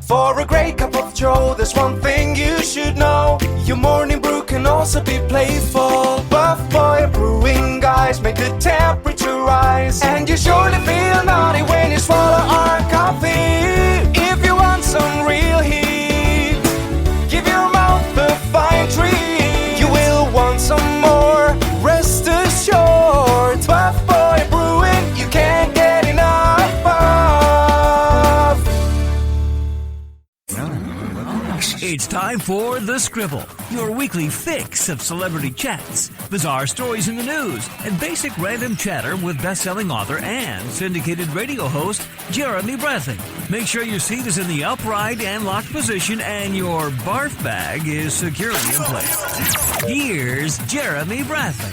For a great cup of joe, there's one thing you should know. Your morning brew can also be playful. Buff Boy Brewing guys make the temperature rise. And you surely feel naughty when you swallow our coffee. If you want some real heat, give your mouth a fine treat. You will want some more, rest assured. Buff Boy Brewing, you can't get enough of. It's time for The Scribble, your weekly fix of celebrity chats, bizarre stories in the news, and basic random chatter with best-selling author and syndicated radio host Jeremy Bradley. Make sure your seat is in the upright and locked position and your barf bag is securely in place. Here's Jeremy Bradley.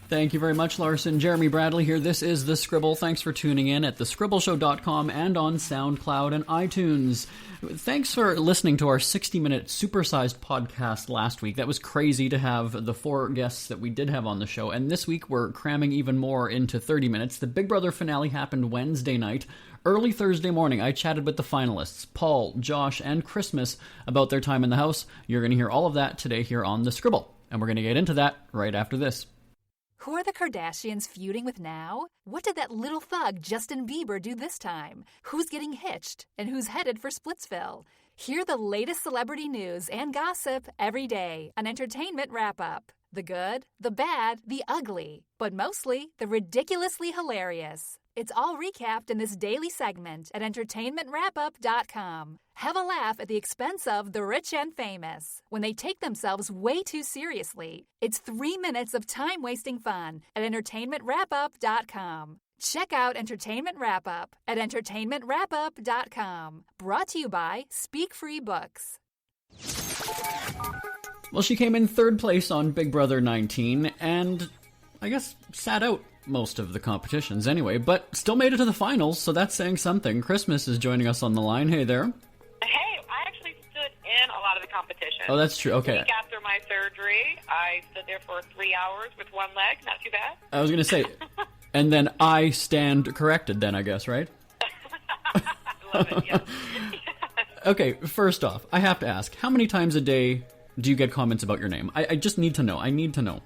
Thank you very much, Larson. Jeremy Bradley here. This is The Scribble. Thanks for tuning in at thescribbleshow.com and on SoundCloud and iTunes. Thanks for listening to our 60-minute supersized podcast last week. That was crazy to have the 4 guests that we did have on the show. And this week we're cramming even more into 30 minutes. The Big Brother finale happened Wednesday night. Early Thursday morning, I chatted with the finalists, Paul, Josh, and Christmas, about their time in the house. You're going to hear all of that today here on The Scribble. And we're going to get into that right after this. Who are the Kardashians feuding with now? What did that little thug Justin Bieber do this time? Who's getting hitched? And who's headed for Splitsville? Hear the latest celebrity news and gossip every day on Entertainment Wrap-Up. The good, the bad, the ugly, but mostly the ridiculously hilarious. It's all recapped in this daily segment at entertainmentwrapup.com. Have a laugh at the expense of the rich and famous when they take themselves way too seriously. It's 3 minutes of time-wasting fun at entertainmentwrapup.com. Check out Entertainment Wrap-Up at entertainmentwrapup.com. Brought to you by Speak Free Books. Well, she came in 3rd place on Big Brother 19 and, I guess, sat out most of the competitions anyway, but still made it to the finals, so that's saying something. Christmas is joining us on the line. Hey there. Hey, I actually stood in a lot of the competition. Oh, that's true. Okay. The week after my surgery, I stood there for 3 hours with one leg. Not too bad. I was going to say, and then I stand corrected then, I guess, right? I love it, yes. Okay, first off, I have to ask, how many times a day do you get comments about your name? I just need to know. I need to know.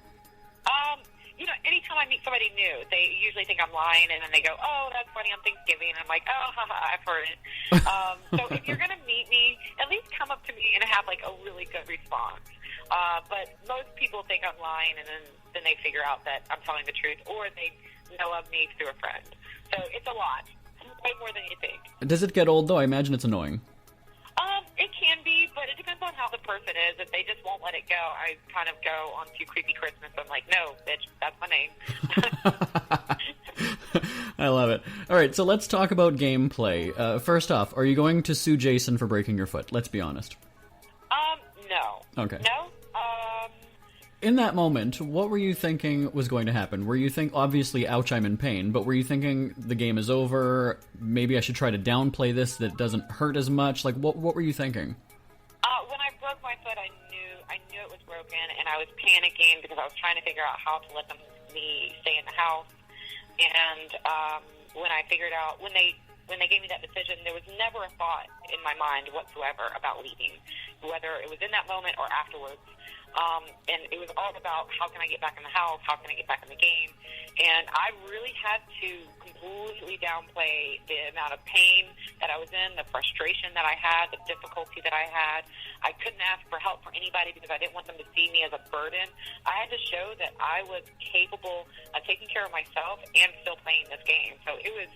Anytime I meet somebody new, they usually think I'm lying, and then they go, "Oh, that's funny on Thanksgiving." And I'm like, "Oh, haha, I've heard it." So if you're gonna meet me, at least come up to me and have like a really good response. But most people think I'm lying, and then they figure out that I'm telling the truth, or they know of me through a friend. So it's a lot, way more than you think. Does it get old though? I imagine it's annoying. It can be, but it depends on how the person is. If they just won't let it go, I kind of go on to Creepy Christmas. I'm like, no, bitch, that's my name. I love it. All right, so let's talk about gameplay. First off, are you going to sue Jason for breaking your foot? Let's be honest. No. Okay. No? In that moment, what were you thinking was going to happen? Were you obviously, ouch, I'm in pain, but were you thinking the game is over, maybe I should try to downplay this, that doesn't hurt as much? Like, what were you thinking? When I broke my foot, I knew it was broken, and I was panicking because I was trying to figure out how to let me stay in the house. And when I figured out, when they gave me that decision, there was never a thought in my mind whatsoever about leaving, whether it was in that moment or afterwards. And it was all about how can I get back in the house, how can I get back in the game. And I really had to completely downplay the amount of pain that I was in, the frustration that I had, the difficulty that I had. I couldn't ask for help for anybody because I didn't want them to see me as a burden. I had to show that I was capable of taking care of myself and still playing this game. So it was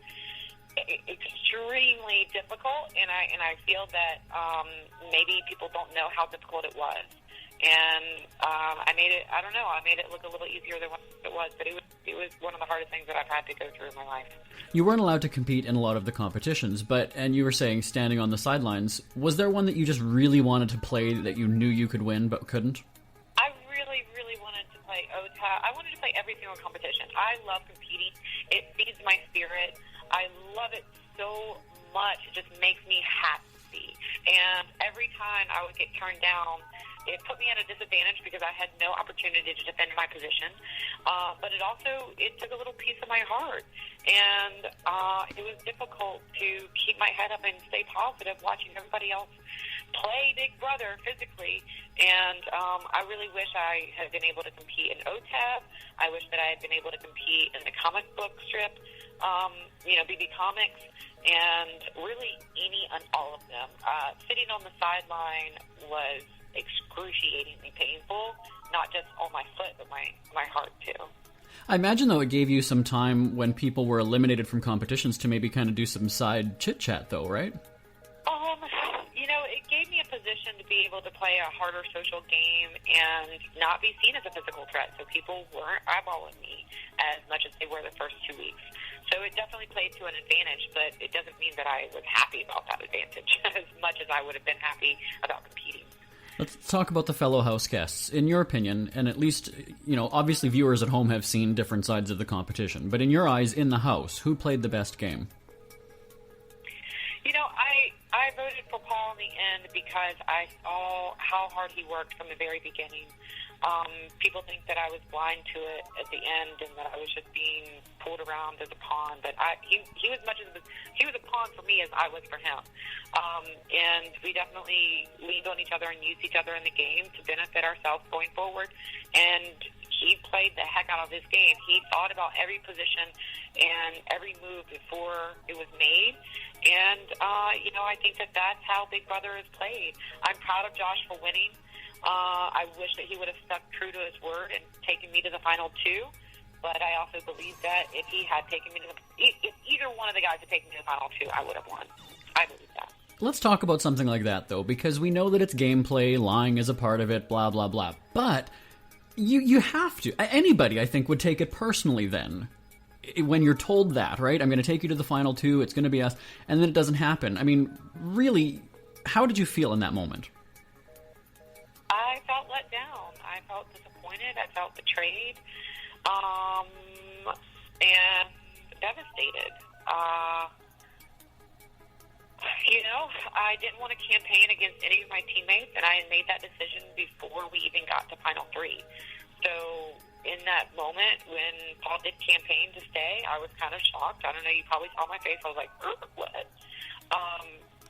extremely difficult, and I feel that maybe people don't know how difficult it was. And I made it look a little easier than what it was, but it was one of the hardest things that I've had to go through in my life. You weren't allowed to compete in a lot of the competitions, and you were saying standing on the sidelines. Was there one that you just really wanted to play that you knew you could win but couldn't? I really, really wanted to play OTA. I wanted to play every single competition. I love competing. It feeds my spirit. I love it so much. It just makes me happy. And every time I would get turned down, it put me at a disadvantage because I had no opportunity to defend my position. But it took a little piece of my heart. And it was difficult to keep my head up and stay positive watching everybody else play Big Brother physically. And I really wish I had been able to compete in OTEV. I wish that I had been able to compete in the comic book strip, BB Comics, and really any and all of them. Sitting on the sideline was excruciatingly painful, not just on my foot, but my heart too. I imagine, though, it gave you some time when people were eliminated from competitions to maybe kind of do some side chit-chat, though, right? It gave me a position to be able to play a harder social game and not be seen as a physical threat, so people weren't eyeballing me as much as they were the first 2 weeks. So it definitely played to an advantage, but it doesn't mean that I was happy about that advantage as much as I would have been happy about competing. Let's talk about the fellow house guests. In your opinion, and at least, obviously viewers at home have seen different sides of the competition, but in your eyes, in the house, who played the best game? I voted for Paul in the end because I saw how hard he worked from the very beginning. People think that I was blind to it at the end and that I was just being pulled around as a pawn, but he was a pawn for me as I was for him. And we definitely leaned on each other and used each other in the game to benefit ourselves going forward. And he played the heck out of his game. He thought about every position and every move before it was made. And, I think that that's how Big Brother is played. I'm proud of Josh for winning. I wish that he would have stuck true to his word and taken me to the final two. But I also believe that if he had taken me if either one of the guys had taken me to the final two, I would have won. I believe that. Let's talk about something like that, though, because we know that it's gameplay, lying is a part of it, blah, blah, blah. But you have to. Anybody, I think, would take it personally then. When you're told that, right? I'm going to take you to the final two, it's going to be us, and then it doesn't happen. I mean, really, how did you feel in that moment? I felt let down. I felt disappointed. I felt betrayed. And devastated. I didn't want to campaign against any of my teammates, and I had made that decision before we even got to Final 3. So in that moment, when Paul did campaign to stay, I was kind of shocked. I don't know, you probably saw my face. I was like, what?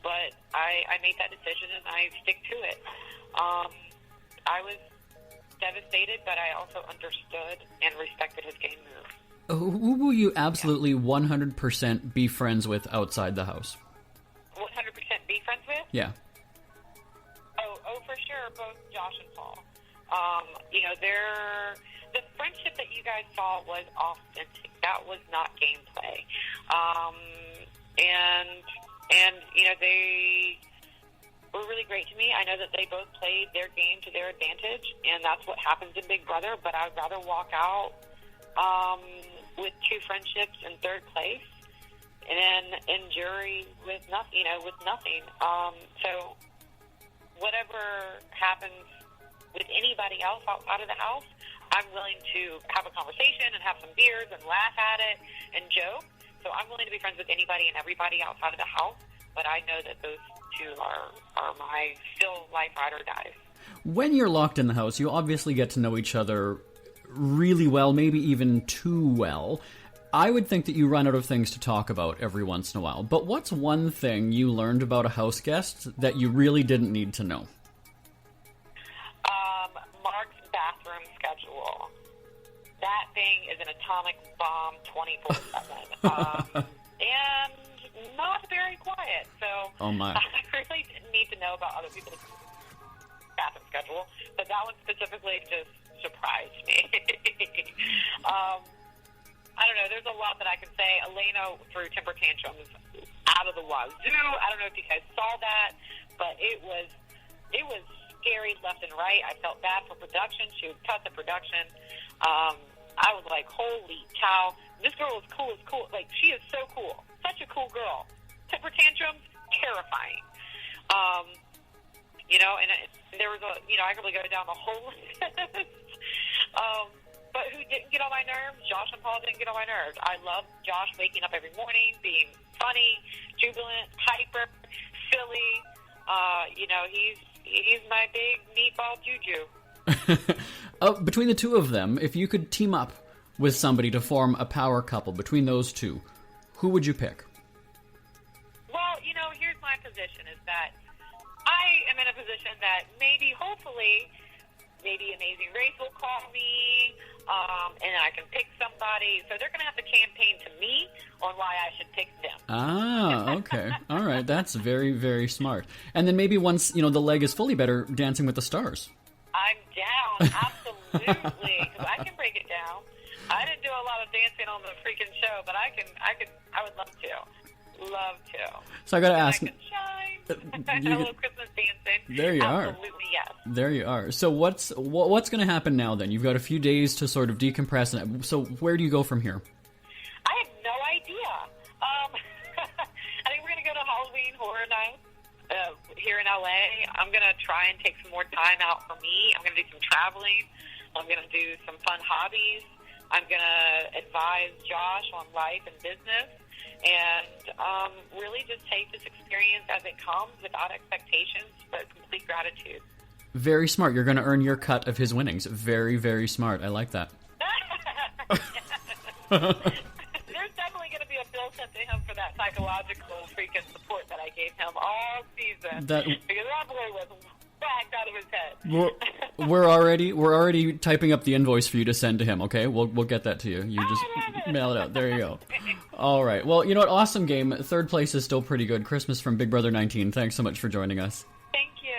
But I made that decision, and I stick to it. I was devastated, but I also understood and respected his game move. Who will you absolutely 100% be friends with outside the house? 100% be friends with? Yeah. Oh, for sure, both Josh and Paul. The friendship that you guys saw was authentic. That was not gameplay. They were really great to me. I know that they both played their game to their advantage, and that's what happens in Big Brother, but I'd rather walk out with 2 friendships in 3rd place and in jury with nothing. So whatever happens with anybody else outside of the house, I'm willing to have a conversation and have some beers and laugh at it and joke. So I'm willing to be friends with anybody and everybody outside of the house, but I know that those 2 are my still life ride or dies. When you're locked in the house, you obviously get to know each other really well, maybe even too well. I would think that you run out of things to talk about every once in a while, but what's one thing you learned about a house guest that you really didn't need to know? Mark's bathroom schedule. That thing is an atomic bomb 24/7. And not very quiet. So oh my. I really didn't need to know about other people's bathroom schedule, but that one specifically just surprised me. I don't know. There's a lot that I can say. Elena threw temper tantrums out of the wazoo. I don't know if you guys saw that, but it was scary left and right. I felt bad for production. She would cut the production. I was like, holy cow. This girl is cool as cool. Like, she is so cool. Such a cool girl. Temper tantrums, terrifying. And there was I could really go down the whole list. But who didn't get on my nerves? Josh and Paul didn't get on my nerves. I love Josh waking up every morning, being funny, jubilant, hyper, silly. He's my big meatball juju. Between the two of them, if you could team up with somebody to form a power couple, between those two, who would you pick? Well, here's my position, is that I am in a position that maybe, hopefully, maybe Amazing Race will call me, and I can pick somebody. So they're going to have to campaign to me on why I should pick them. Ah, okay. All right. That's very, very smart. And then maybe once, the leg is fully better, Dancing with the Stars. I'm down, absolutely, because I can break it down. I didn't do a lot of dancing on the freaking show, but I would love to. Love to. So I got to ask. I can shine. A little Christmas dancing. There you are. Absolutely, yes. There you are. So what's going to happen now then? You've got a few days to sort of decompress. So where do you go from here? I have no idea. I think we're going to go to Halloween Horror Night here in LA. I'm going to try and take some more time out for me. I'm going to do some traveling. I'm going to do some fun hobbies. I'm going to advise Josh on life and business. And really just take this experience as it comes without expectations, but complete gratitude. Very smart. You're going to earn your cut of his winnings. Very, very smart. I like that. There's definitely going to be a bill sent to him for that psychological freaking support that I gave him all season. Because that boy was whacked out of his head. We're already typing up the invoice for you to send to him. Okay, we'll get that to you. You just mail it out. There you go. All right. Well, you know what? Awesome game. Third place is still pretty good. Christmas from Big Brother 19. Thanks so much for joining us. Thank you.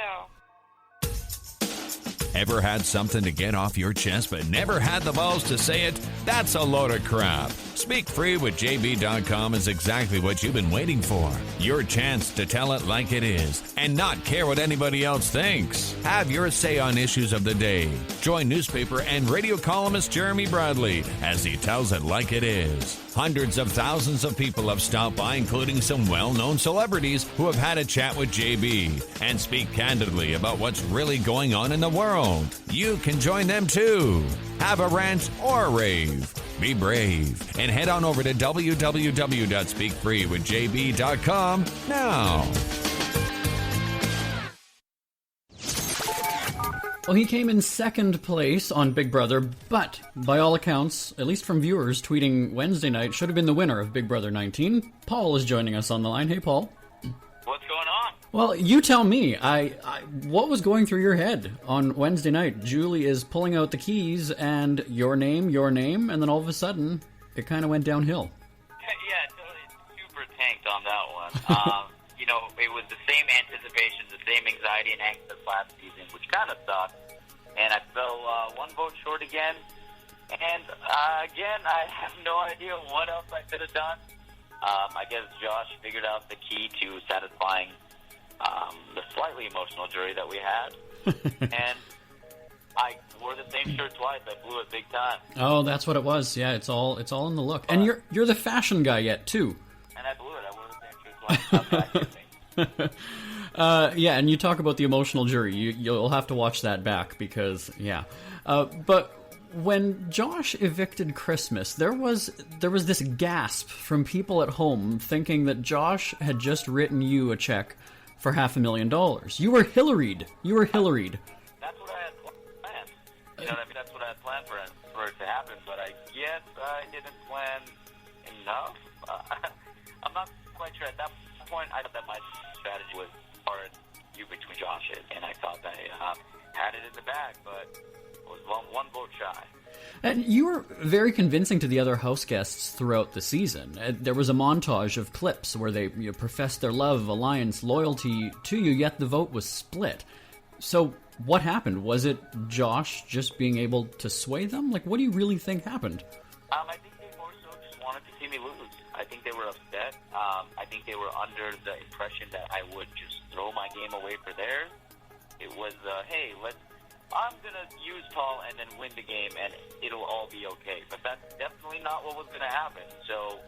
Ever had something to get off your chest but never had the balls to say it? That's a load of crap. Speak Free with JB.com is exactly what you've been waiting for. Your chance to tell it like it is and not care what anybody else thinks. Have your say on issues of the day. Join newspaper and radio columnist Jeremy Bradley as he tells it like it is. Hundreds of thousands of people have stopped by, including some well-known celebrities who have had a chat with JB and speak candidly about what's really going on in the world. You can join them too. Have a rant or a rave. Be brave and head on over to www.speakfreewithjb.com now. Well, he came in second place on Big Brother, but by all accounts, at least from viewers tweeting Wednesday night, should have been the winner of Big Brother 19. Paul is joining us on the line. Hey, Paul. What's going on? Well, you tell me. What was going through your head on Wednesday night? Julie is pulling out the keys, and your name, and then all of a sudden, it kind of went downhill. Yeah, so it's super tanked on that one. It was the same anticipation, the same anxiety and angst as last season, which kind of sucked. And I fell one vote short again. And again, I have no idea what else I could have done. I guess Josh figured out the key to satisfying the slightly emotional jury that we had. And I wore the same shirt twice. I blew it big time. Oh, that's what it was. Yeah, it's all in the look. And you're the fashion guy yet too. And I blew it. I wore the same shirt twice. That's what yeah, and you talk about the emotional jury. You'll have to watch that back because, yeah. But when Josh evicted Christmas, there was this gasp from people at home thinking that Josh had just written you a check for $500,000. You were Hillaried. That's what I had planned. You know what I mean? That's what I had planned for it to happen. But I guess I didn't plan enough. I'm not quite sure. At that point, I thought that my strategy was hard between Josh's, and I thought I had it in the bag, but it was one vote shy. And you were very convincing to the other house guests throughout the season. There was a montage of clips where they professed their love, alliance, loyalty to you, yet the vote was split. So what happened? Was it Josh just being able to sway them? Like, what do you really think happened? I think they more so just wanted to see me lose. I think they were upset. I think they were under the impression that I would just throw my game away for theirs. It was, hey, I'm going to use Paul and then win the game, and it'll all be okay. But that's definitely not what was going to happen. So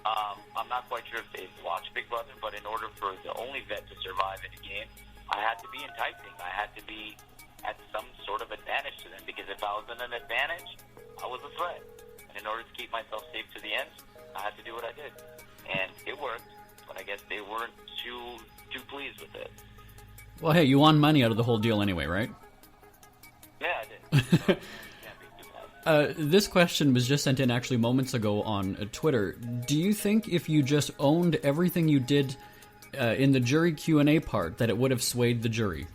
I'm not quite sure if they've watched Big Brother, but in order for the only vet to survive in a game, I had to be enticing. I had to be at some sort of advantage to them, because if I was in an advantage, I was a threat. And in order to keep myself safe to the end, I had to do what I did. And it worked, but I guess they weren't too pleased with it. Well, hey, you won money out of the whole deal anyway, right? Yeah, I did. So, can't be too bad. This question was just sent in actually moments ago on Twitter. Do you think if you just owned everything you did in the jury Q&A part that it would have swayed the jury?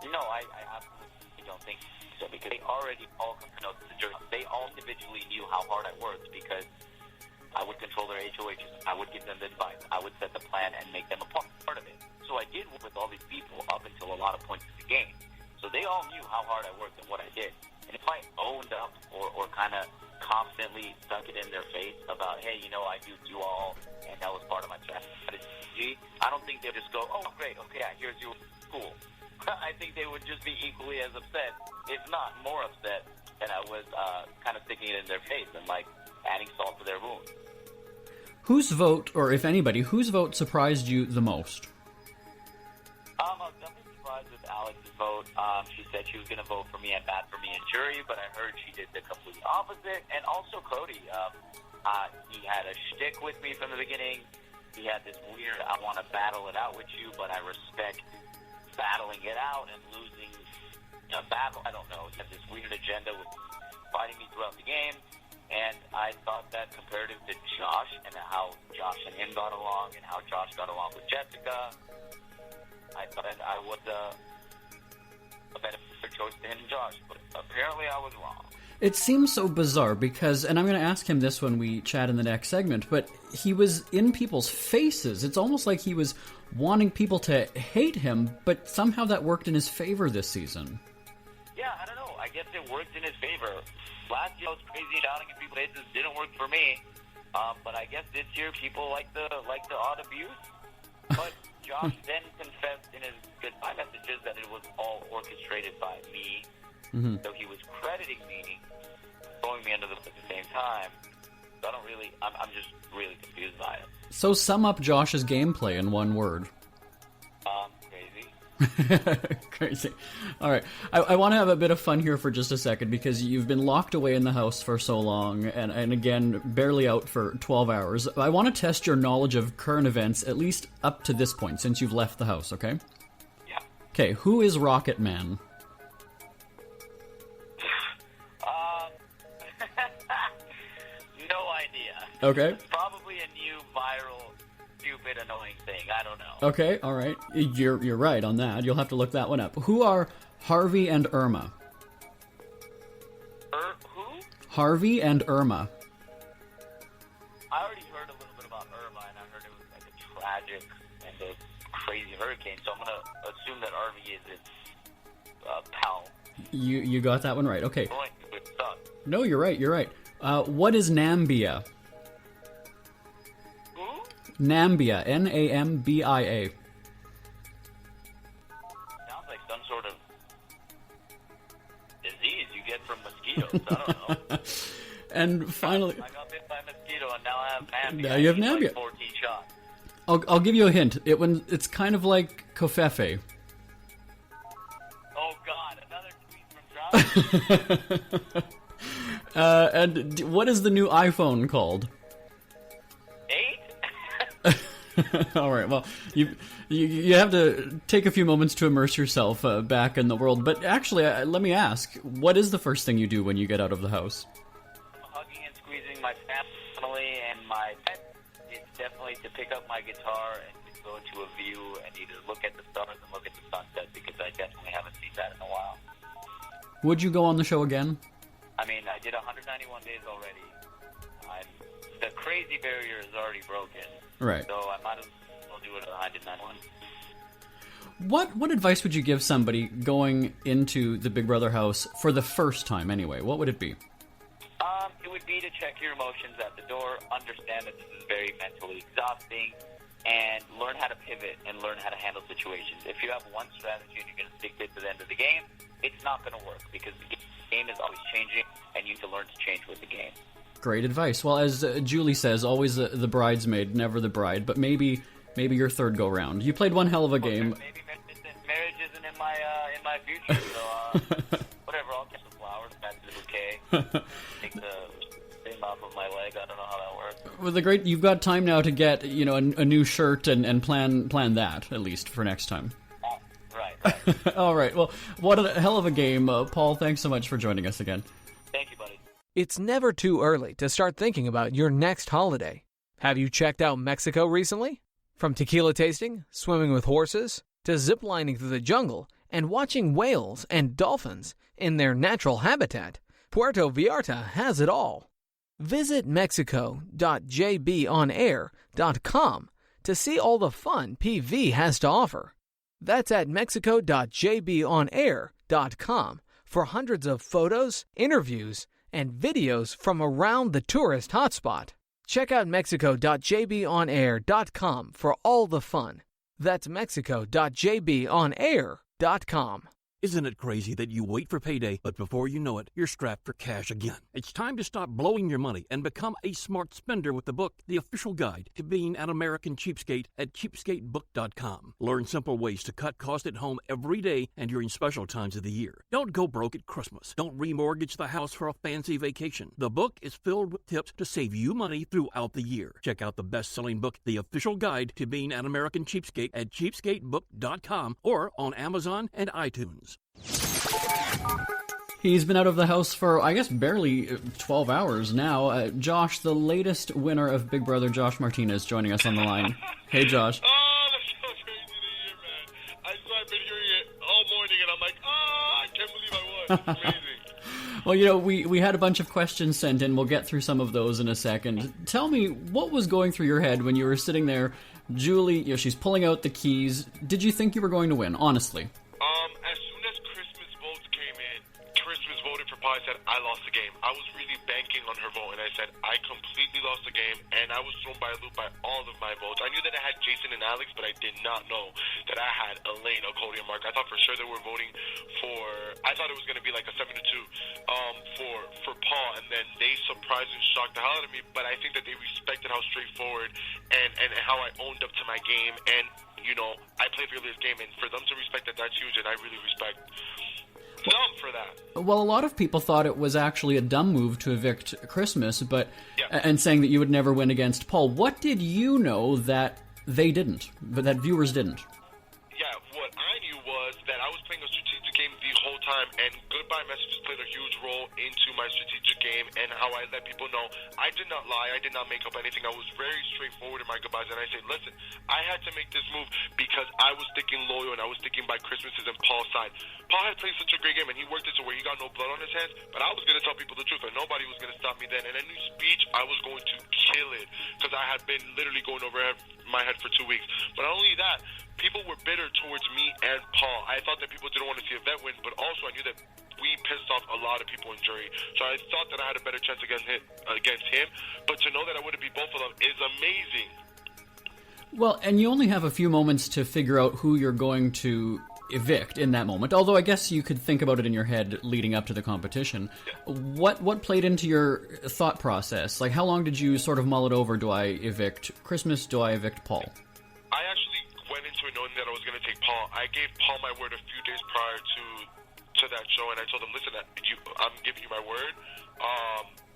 No, I absolutely don't think so, because they already all know the jury. They all individually knew how hard I worked, because I would control their HOHs. I would give them the advice. I would set the plan and make them a part of it. So I did work with all these people up until a lot of points in the game. So they all knew how hard I worked and what I did. And if I owned up or kind of constantly stuck it in their face about, hey, I duped you all, and that was part of my strategy, I don't think they'd just go, oh, great, okay, here's your cool. I think they would just be equally as upset, if not more upset, than I was kind of sticking it in their face and, adding salt to their wound. Whose vote, or if anybody, whose vote surprised you the most? I was definitely surprised with Alex's vote. She said she was going to vote for me and bad for me in jury, but I heard she did the complete opposite. And also Cody, he had a shtick with me from the beginning. He had this weird, I want to battle it out with you, but I respect battling it out and losing a battle. I don't know. He had this weird agenda with fighting me throughout the game. And I thought that comparative to Josh and how Josh and him got along and how Josh got along with Jessica, I thought I was a better choice than Josh. But apparently I was wrong. It seems so bizarre because, and I'm going to ask him this when we chat in the next segment, but he was in people's faces. It's almost like he was wanting people to hate him, but somehow that worked in his favor this season. Yeah, I don't know. I guess it worked in his favor. Last year I was crazy shouting in people's faces. Didn't work for me. But I guess this year people like the odd abuse. But Josh then confessed in his goodbye messages that it was all orchestrated by me. Mm-hmm. So he was crediting me, throwing me under the bus at the same time. So I don't really, I'm just really confused by it. So sum up Josh's gameplay in one word. Crazy. Crazy. All right. I want to have a bit of fun here for just a second because you've been locked away in the house for so long and again, barely out for 12 hours. I want to test your knowledge of current events, at least up to this point, since you've left the house, okay? Yeah. Okay, who is Rocket Man? No idea. Okay. Probably a new viral, stupid, annoying thing. I don't know. Okay, all right. You're right on that. You'll have to look that one up. Who are Harvey and Irma? Who? Harvey and Irma. I already heard a little bit about Irma, and I heard it was like a tragic and a crazy hurricane. So I'm gonna assume that Harvey is its pal. You got that one right. Okay. Good stuff. No, you're right. You're right. What is Nambia? Who? Nambia. Nambia. Sounds like some sort of disease you get from mosquitoes. I don't know. And finally, I got bit by a mosquito, and now I have Nambia. Now you have Nambia. Like 14 shots. I'll give you a hint. It's kind of like Kofefe. Oh God! Another tweet from Travis. And what is the new iPhone called? 8? All right. Well, you have to take a few moments to immerse yourself back in the world. But actually, let me ask: what is the first thing you do when you get out of the house? Hugging and squeezing my family and my pet. It's definitely to pick up my guitar and to go to a view and either look at the stars and look at the sunset, because I definitely haven't seen that in a while. Would you go on the show again? I mean, I did 191 days already. The crazy barrier is already broken. Right. So I might as well do it at 191. What advice would you give somebody going into the Big Brother house for the first time anyway? What would it be? It would be to check your emotions at the door, understand that this is very mentally exhausting, and learn how to pivot and learn how to handle situations. If you have one strategy and you're going to stick to it to the end of the game, it's not going to work because the game is always changing, and you need to learn to change with the game. Great advice. Well, as Julie says, always the bridesmaid, never the bride. But maybe your third go round. You played one hell of a game. Maybe marriage isn't in my future. So whatever. I'll get some flowers, pass the bouquet, take the thing off of my leg. I don't know how that works. Well, you've got time now to get a new shirt and plan that at least for next time. All right. Well, what a hell of a game. Paul, thanks so much for joining us again. Thank you, buddy. It's never too early to start thinking about your next holiday. Have you checked out Mexico recently? From tequila tasting, swimming with horses, to ziplining through the jungle and watching whales and dolphins in their natural habitat, Puerto Vallarta has it all. Visit mexico.jbonair.com to see all the fun PV has to offer. That's at mexico.jbonair.com for hundreds of photos, interviews, and videos from around the tourist hotspot. Check out mexico.jbonair.com for all the fun. That's mexico.jbonair.com. Isn't it crazy that you wait for payday, but before you know it, you're strapped for cash again? It's time to stop blowing your money and become a smart spender with the book, The Official Guide to Being an American Cheapskate at cheapskatebook.com. Learn simple ways to cut costs at home every day and during special times of the year. Don't go broke at Christmas. Don't remortgage the house for a fancy vacation. The book is filled with tips to save you money throughout the year. Check out the best-selling book, The Official Guide to Being an American Cheapskate at cheapskatebook.com or on Amazon and iTunes. He's been out of the house for, I guess, barely 12 hours now. Josh, the latest winner of Big Brother, Josh Martinez, joining us on the line. Hey, Josh. Oh, that's so crazy to hear, man. I've been hearing it all morning, and I'm like, I can't believe I won. It's amazing. Well, you know, we had a bunch of questions sent in. We'll get through some of those in a second. Tell me, what was going through your head when you were sitting there? Julie, you know, she's pulling out the keys. Did you think you were going to win, honestly? As soon as Christmas votes came in, Christmas voted for Paul. I said, I lost the game. I was really banking on her vote, and I said, I completely lost the game, and I was thrown by a loop by all of my votes. I knew that I had Jason and Alex, but I did not know that I had Elaine, Cody, and Mark. I thought for sure they were voting for, I thought it was going to be like a 7-2 for Paul, and then they surprised and shocked the hell out of me, but I think that they respected how straightforward and how I owned up to my game, and you know, I played really this game, and for them to respect that, that's huge, and I really respect them for that. Well, a lot of people thought it was actually a dumb move to evict Christmas, but Yeah. and saying that you would never win against Paul. What did you know that they didn't, but that viewers didn't? Yeah, what I knew was that I was playing a strategic game the whole time, and goodbye messages played a huge role into my strategic game and how I let people know I did not lie, I did not make up anything. I was very straightforward in my goodbyes, and I said, listen, I had to make this move because I was sticking loyal and I was sticking by Christmas's and Paul's side. Paul had played such a great game, and he worked it to where he got no blood on his hands, but I was going to tell people the truth, and nobody was going to stop me then. And any speech, I was going to kill it because I had been literally going over my head for 2 weeks. But not only that, people were bitter towards me and Paul. I thought that people didn't want to see a vet win, but also I knew that we pissed off a lot of people in jury. So I thought that I had a better chance against him. But to know that I wouldn't beat both of them is amazing. Well, and you only have a few moments to figure out who you're going to evict in that moment. Although I guess you could think about it in your head leading up to the competition. What played into your thought process? Like, how long did you sort of mull it over? Do I evict Christmas? Do I evict Paul? I actually went into it knowing that I was going to take Paul. I gave Paul my word a few days prior to that show, and I told him, listen, I'm giving you my word,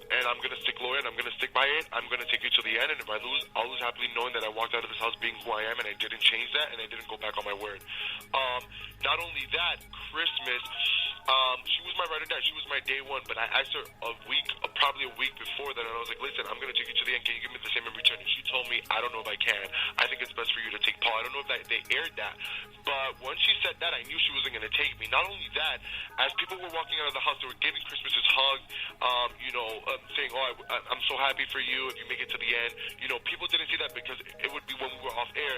and I'm going to stick loyal, and I'm going to stick by it. I'm going to take you to the end, and if I lose, I'll lose happily knowing that I walked out of this house being who I am, and I didn't change that, and I didn't go back on my word. Not only that, Christmas, she was my ride or die. She was my day one, but I asked her probably a week before that, and I was like, listen, I'm going to take you to the end. Can you give me the same in return? And she told me, I don't know if I can. I think it's best for you to take Paul. I don't know if they aired that, but once she said that, I knew she wasn't going to take me. Not only that, as people were walking out of the house, they were giving Christmas's hugs, saying, I'm so happy for you if you make it to the end. You know, people didn't see that because it would be when we were off air,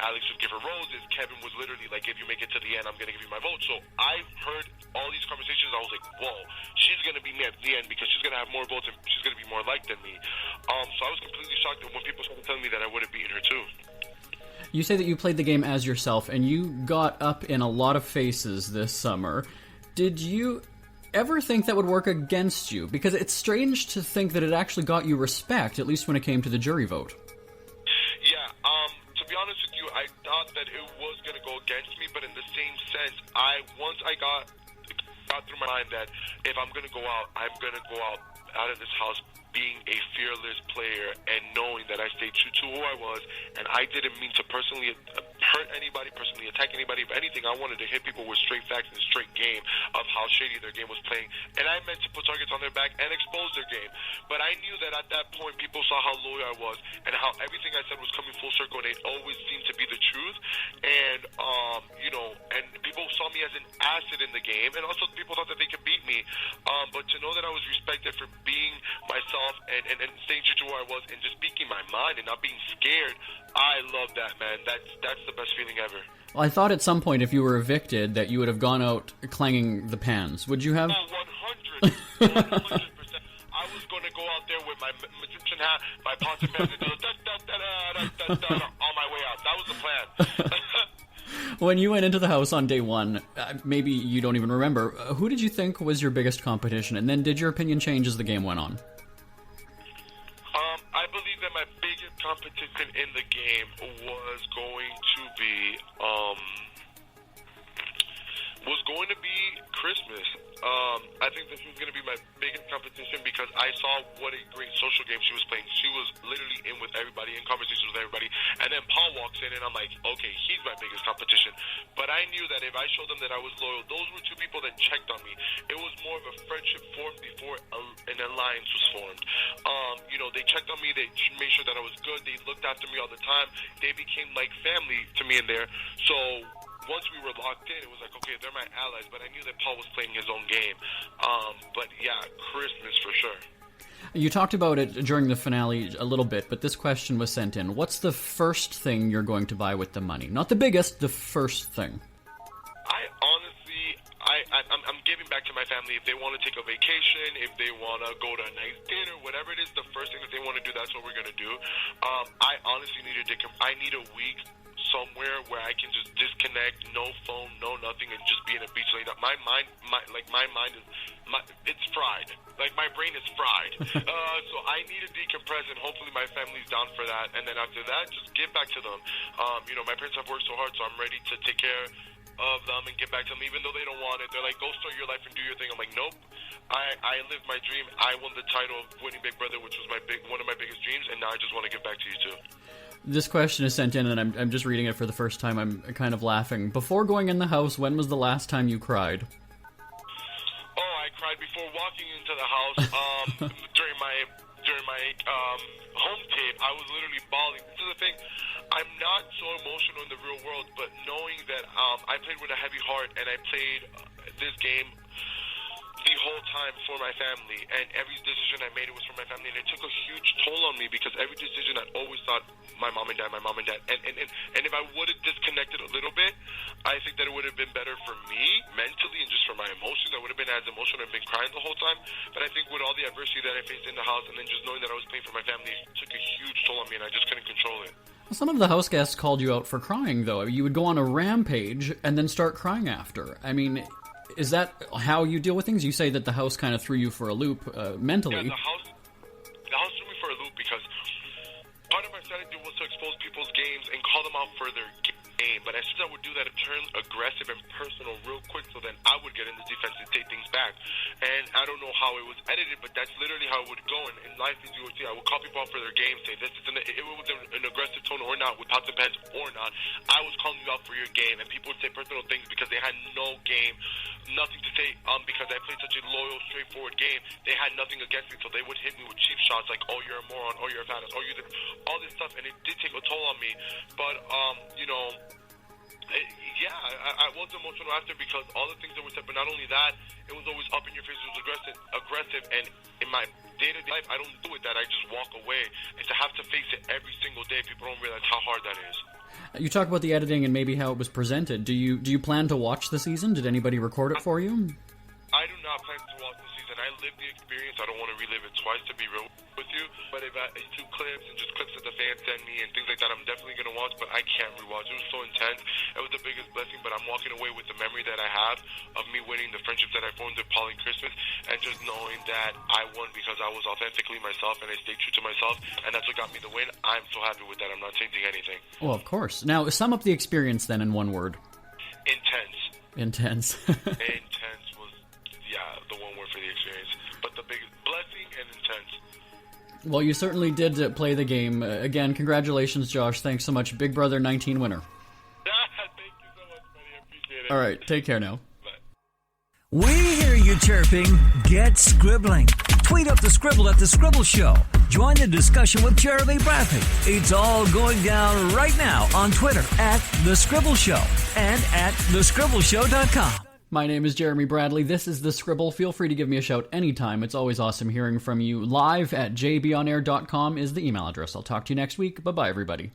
Alex would give her roses. Kevin was literally like, if you make it to the end, I'm going to give you my vote. So I heard all these conversations. I was like, whoa, she's going to be me at the end because she's going to have more votes and she's going to be more liked than me. So I was completely shocked when people started telling me that I would have beaten her too. You say that you played the game as yourself, and you got up in a lot of faces this summer. Did you ever think that would work against you? Because it's strange to think that it actually got you respect, at least when it came to the jury vote. Yeah, to be honest with you, I thought that it was going to go against me, but in the same sense, once I got through my mind that if I'm going to go out, I'm going to go out of this house being a fearless player and knowing that I stayed true to who I was, and I didn't mean to personally hurt hurt anybody, personally attack anybody. If anything, I wanted to hit people with straight facts and straight game of how shady their game was playing. And I meant to put targets on their back and expose their game. But I knew that at that point, people saw how loyal I was and how everything I said was coming full circle, and it always seemed to be the truth. And, and people saw me as an asset in the game, and also people thought that they could beat me. But to know that I was respected for being myself and staying true to who I was and just speaking my mind and not being scared, I love that, man. That's the best feeling ever. Well, I thought at some point if you were evicted that you would have gone out clanging the pans. Would you have? 100%. I was going to go out there with my Egyptian hat, my pots and pans, and do on my way out. That was the plan. When you went into the house on day one, maybe you don't even remember, who did you think was your biggest competition? And then did your opinion change as the game went on? I believe that my biggest competition in the game was going to be Christmas. I think this was going to be my biggest competition because I saw what a great social game she was playing. She was literally in with everybody, in conversations with everybody. And then Paul walks in, and I'm like, okay, he's my biggest competition. But I knew that if I showed them that I was loyal, those were two people that checked on me. It was more of a friendship formed before an alliance was formed. They checked on me. They made sure that I was good. They looked after me all the time. They became like family to me in there. So once we were locked in, it was like, okay, they're my allies, but I knew that Paul was playing his own game. But yeah, Christmas for sure. You talked about it during the finale a little bit, but this question was sent in. What's the first thing you're going to buy with the money? Not the biggest, the first thing. I'm giving back to my family. If they want to take a vacation, if they want to go to a nice dinner, whatever it is, the first thing that they want to do, that's what we're going to do. I honestly need I need a week somewhere where I can just disconnect, no phone, no nothing, and just be in a beach like that. My mind is, it's fried. Like, my brain is fried. So I need to decompress, and hopefully my family's down for that. And then after that, just give back to them. My parents have worked so hard, so I'm ready to take care of them and get back to them, even though they don't want it. They're like, go start your life and do your thing. I'm like, nope. I lived my dream. I won the title of winning Big Brother, which was one of my biggest dreams, and now I just want to give back to you too. This question is sent in, and I'm just reading it for the first time. I'm kind of laughing. Before going in the house, when was the last time you cried? Oh, I cried before walking into the house. during my home tape, I was literally bawling. This is the thing. I'm not so emotional in the real world, but knowing that I played with a heavy heart and I played this game the whole time for my family, and every decision I made, it was for my family, and it took a huge toll on me because every decision I always thought my mom and dad, and if I would have disconnected a little bit, I think that it would have been better for me mentally and just for my emotions. I would have been as emotional and been crying the whole time, but I think with all the adversity that I faced in the house and then just knowing that I was playing for my family, it took a huge toll on me, and I just couldn't control it. Some of the house guests called you out for crying, though. You would go on a rampage and then start crying after. I mean, is that how you deal with things? You say that the house kind of threw you for a loop mentally. Yeah, the house threw me for a loop because part of my strategy was to expose people's games and call them out for their game. But as soon as I would do that, it turned aggressive and personal real quick, so then I would get in the defense and take things back. And I don't know how it was edited, but that's literally how it would go. And in life, as you would see, I would call people out for their game, say this is it was an aggressive tone or not, with pots and pans or not. I was calling you out for your game, and people would say personal things because they had no game, nothing to say, because I played such a loyal, straightforward game. They had nothing against me, so they would hit me with cheap shots like, oh, you're a moron, oh, you're a fattest, oh, you're all this stuff, and it did take a toll on me. But, I was emotional after because all the things that were said, but not only that, it was always up in your face, it was aggressive, and in my day-to-day life, I don't do it that, I just walk away, and to have to face it every single day, people don't realize how hard that is. You talk about the editing and maybe how it was presented. Do you plan to watch the season? Did anybody record it for you? I do not plan to watch the season. I lived the experience. I don't want to relive it twice, to be real with you. But if I do clips and just clips that the fans send me and things like that, I'm definitely going to watch, but I can't rewatch. It was so intense. It was the biggest blessing, but I'm walking away with the memory that I have of me winning, the friendships that I formed with Paul and Christmas, and just knowing that I won because I was authentically myself and I stayed true to myself, and that's what got me the win. I'm so happy with that. I'm not changing anything. Well, of course. Now, sum up the experience then in one word. Intense. Intense was, the one word for the experience. But the biggest blessing and intense. Well, you certainly did play the game. Again, congratulations, Josh. Thanks so much. Big Brother 19 winner. Yeah, later. All right, take care now. We hear you chirping. Get scribbling. Tweet up the Scribble at The Scribble Show. Join the discussion with Jeremy Bradley. It's all going down right now on Twitter at The Scribble Show and at thescribbleshow.com. My name is Jeremy Bradley. This is The Scribble. Feel free to give me a shout anytime. It's always awesome hearing from you. Live at jbonair.com is the email address. I'll talk to you next week. Bye-bye, everybody.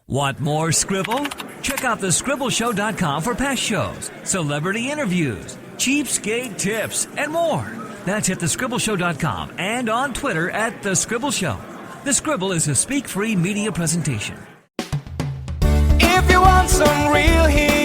Want more Scribble? Check out thescribbleshow.com for past shows, celebrity interviews, cheapskate tips, and more. That's at thescribbleshow.com and on Twitter at The Scribble Show. The Scribble is a speak-free media presentation. If you want some real heat,